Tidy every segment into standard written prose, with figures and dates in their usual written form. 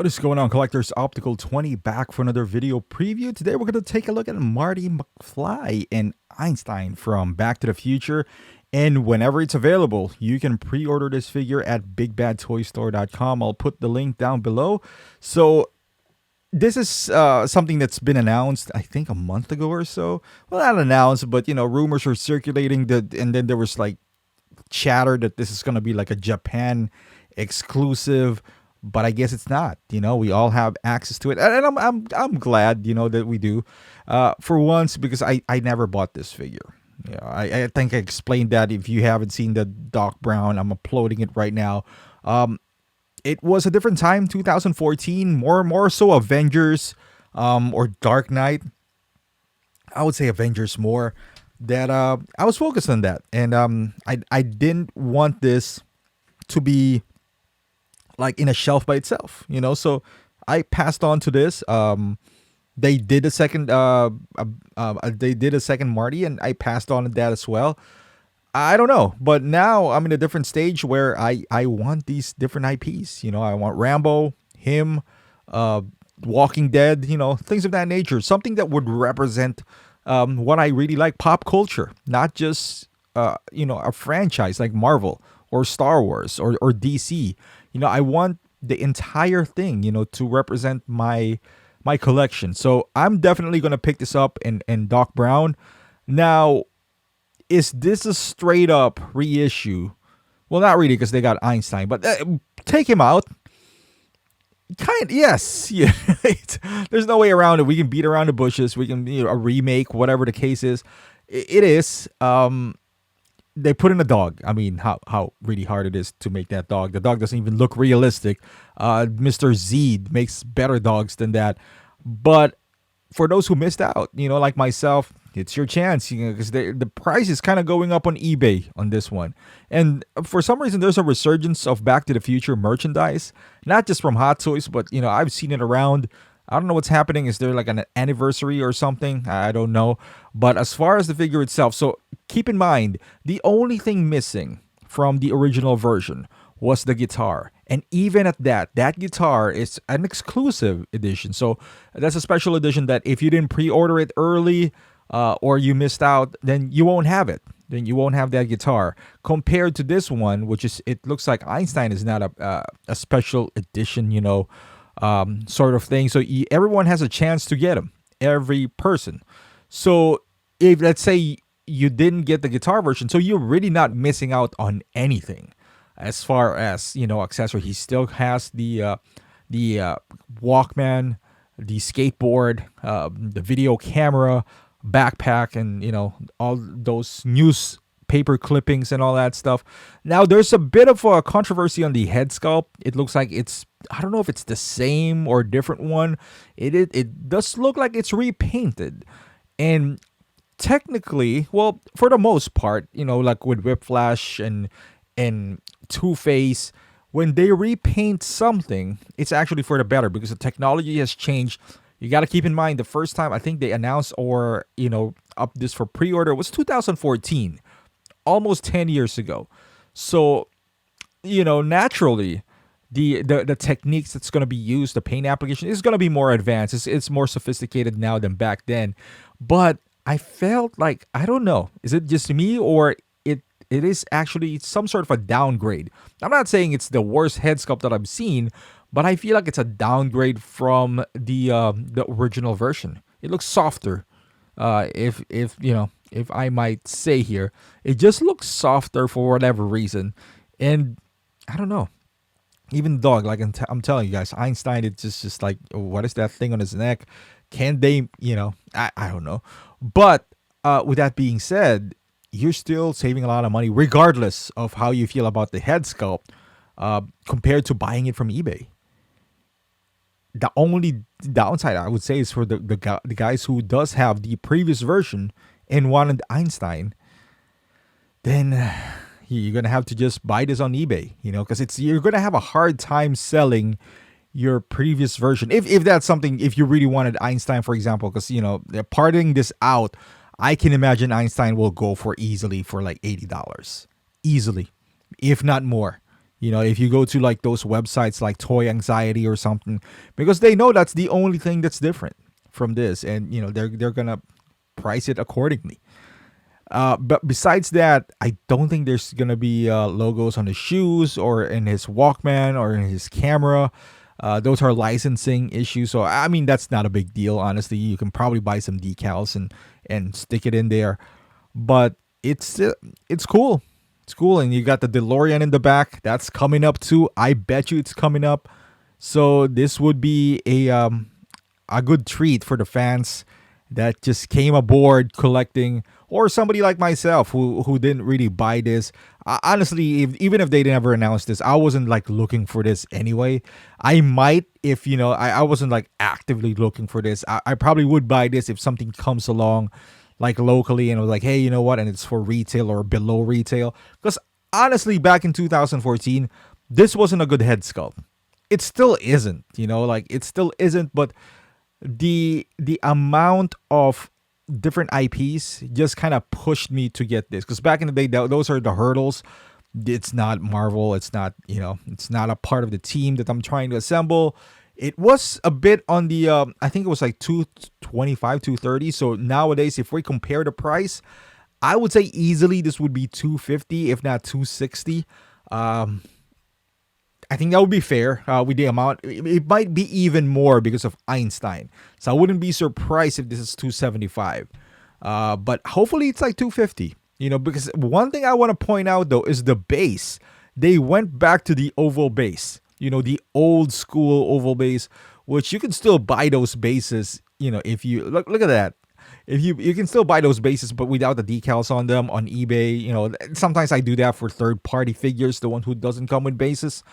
What is going on, collectors? Optical 20 back for another video preview. Today we're going to take a look at Marty Mcfly and Einstein from Back to the Future. And whenever it's available, you can pre-order this figure at bigbadtoystore.com. I'll put the link down below. So this is something that's been announced, I think, a month ago or so. Well, not announced, but rumors are circulating and then there was like chatter that this is going to be like a Japan exclusive. But I guess it's not. We all have access to it, and I'm glad that we do. For once, because I never bought this figure. I think I explained that. If you haven't seen the Doc Brown, I'm uploading it right now. It was a different time, 2014, more so Avengers, or Dark Knight. I would say Avengers more. That I was focused on that, and I didn't want this to be like in a shelf by itself, so I passed on to this. They did a second Marty, and I passed on to that as well. I don't know, but now I'm in a different stage where I want these different IPs. I want Rambo, him, Walking Dead, things of that nature, something that would represent what I really like, pop culture, not just a franchise like Marvel or Star Wars or DC. I want the entire thing, to represent my collection. So I'm definitely going to pick this up in Doc Brown. Now, is this a straight up reissue? Well, not really, because they got Einstein, but take him out. Yes. Yeah. There's no way around it. We can beat around the bushes. We can, a remake, whatever the case is. It is. They put in a dog. I mean, how really hard it is to make that dog. The dog doesn't even look realistic. Mr. Z makes better dogs than that. But for those who missed out, like myself, it's your chance, because the price is kind of going up on eBay on this one. And for some reason, there's a resurgence of Back to the Future merchandise, not just from Hot Toys, but, I've seen it around. I don't know what's happening. Is there like an anniversary or something? I don't know. But as far as the figure itself, so keep in mind, the only thing missing from the original version was the guitar. And even at that guitar is an exclusive edition. So that's a special edition that if you didn't pre-order it early or you missed out, then you won't have it. Then you won't have that guitar. Compared to this one, which is, it looks like Einstein is not a special edition, sort of thing. So everyone has a chance to get them, every person. So if, let's say, you didn't get the guitar version, so you're really not missing out on anything as far as accessory. He still has the Walkman, the skateboard, the video camera, backpack, and all those newspaper clippings and all that stuff. Now, there's a bit of a controversy on the head sculpt. It looks like I don't know if it's the same or a different one. It does look like it's repainted. And technically, well, for the most part, like with Whiplash and Two-Face, when they repaint something, it's actually for the better because the technology has changed. You got to keep in mind, the first time I think they announced or up this for pre-order was 2014, almost 10 years ago. So naturally, the techniques that's going to be used, the paint application, is going to be more advanced. It's more sophisticated now than back then. But I felt like, I don't know, is it just me, or it is actually some sort of a downgrade? I'm not saying it's the worst head sculpt that I've seen, but I feel like it's a downgrade from the original version. It looks softer, if I might say here. It just looks softer for whatever reason. And I don't know. Even the dog, like I'm telling you guys, Einstein, it's just like, what is that thing on his neck? Can they, I don't know. But with that being said, you're still saving a lot of money, regardless of how you feel about the head sculpt, compared to buying it from eBay. The only downside, I would say, is for the guys who does have the previous version and wanted Einstein. Then you're gonna have to just buy this on eBay, because you're gonna have a hard time selling your previous version if that's something. If you really wanted Einstein, for example, because they're parting this out, I can imagine Einstein will go for easily for like $80, easily, if not more. You know, if you go to like those websites like Toy Anxiety or something, because they know that's the only thing that's different from this, and you know they're gonna price it accordingly. But besides that, I don't think there's gonna be logos on his shoes or in his Walkman or in his camera. Those are licensing issues, so I mean that's not a big deal. Honestly, you can probably buy some decals and stick it in there. But it's cool. It's cool, and you got the DeLorean in the back. That's coming up too. I bet you it's coming up. So this would be a good treat for the fans that just came aboard collecting, or somebody like myself who didn't really buy this. Honestly, even if they never announced this, I wasn't like looking for this anyway. I might, if you know, I wasn't like actively looking for this. I probably would buy this if something comes along like locally and was like, hey, you know what, and it's for retail or below retail. Because honestly, back in 2014, this wasn't a good head sculpt. It still isn't, you know, like it still isn't, but the amount of different IPs just kind of pushed me to get this, because back in the day, those are the hurdles. It's not Marvel. It's not, you know, it's not a part of the team that I'm trying to assemble. It was a bit on the I think it was like 225, 230. So nowadays, if we compare the price, I would say easily this would be 250, if not 260. I think that would be fair with the amount. It might be even more because of EINSTEIN. So I wouldn't be surprised if this is 275. But hopefully it's like 250. You know, because one thing I want to point out though is the base. They went back to the oval base. You know, the old school oval base, which you can still buy those bases. You know, if you look at that. If you can still buy those bases, but without the decals on them on eBay. You know, sometimes I do that for third party figures, the one who doesn't come with bases.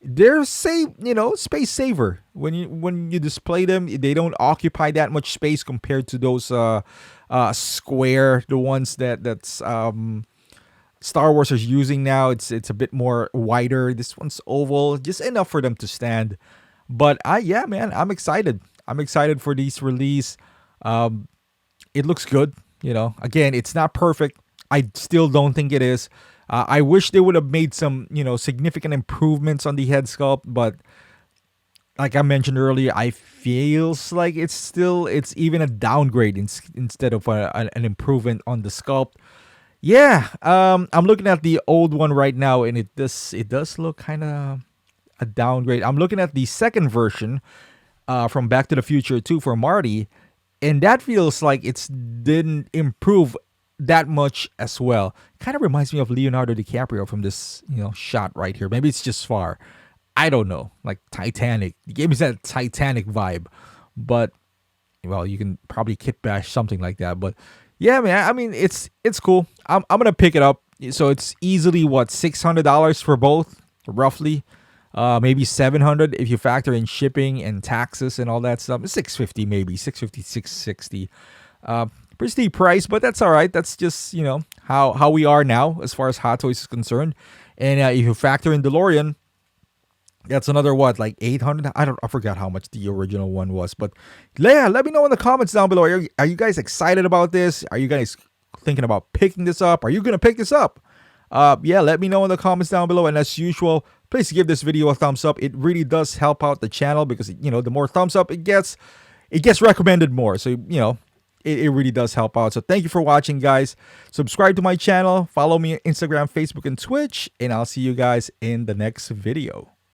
They're space saver when you display them. They don't occupy that much space compared to those square, the ones that's Star Wars is using now. It's a bit more wider. This one's oval, just enough for them to stand. But yeah, man, I'm excited. I'm excited for this release. It looks good. You know, again, it's not perfect. I still don't think it is. I wish they would have made some, you know, significant improvements on the head sculpt, but like I mentioned earlier, I feels like it's even a downgrade instead of an improvement on the sculpt. Yeah, I'm looking at the old one right now, and it does look kind of a downgrade. I'm looking at the second version from Back to the Future 2 for Marty, and that feels like it's didn't improve that much as well. Kind of reminds me of Leonardo DiCaprio from this, you know, shot right here. Maybe it's just far. I don't know. Like Titanic. It gave me that Titanic vibe. But well, you can probably kit bash something like that. But yeah, man, I mean it's cool. I'm gonna pick it up. So it's easily what, $600 for both, roughly. Maybe 700 if you factor in shipping and taxes and all that stuff. 650 maybe, 650, 660. Pretty steep price, but that's all right. That's just, you know, how we are now as far as Hot Toys is concerned. And if you factor in DeLorean, that's another what, like 800. I forgot how much the original one was. But yeah, let me know in the comments down below. Are you guys excited about this? Are you guys thinking about picking this up? Are you gonna pick this up? Yeah, let me know in the comments down below. And as usual, please give this video a thumbs up. It really does help out the channel, because you know, the more thumbs up it gets recommended more. So you know, it really does help out. So thank you for watching, guys. Subscribe to my channel. Follow me on Instagram, Facebook, and Twitch. And I'll see you guys in the next video.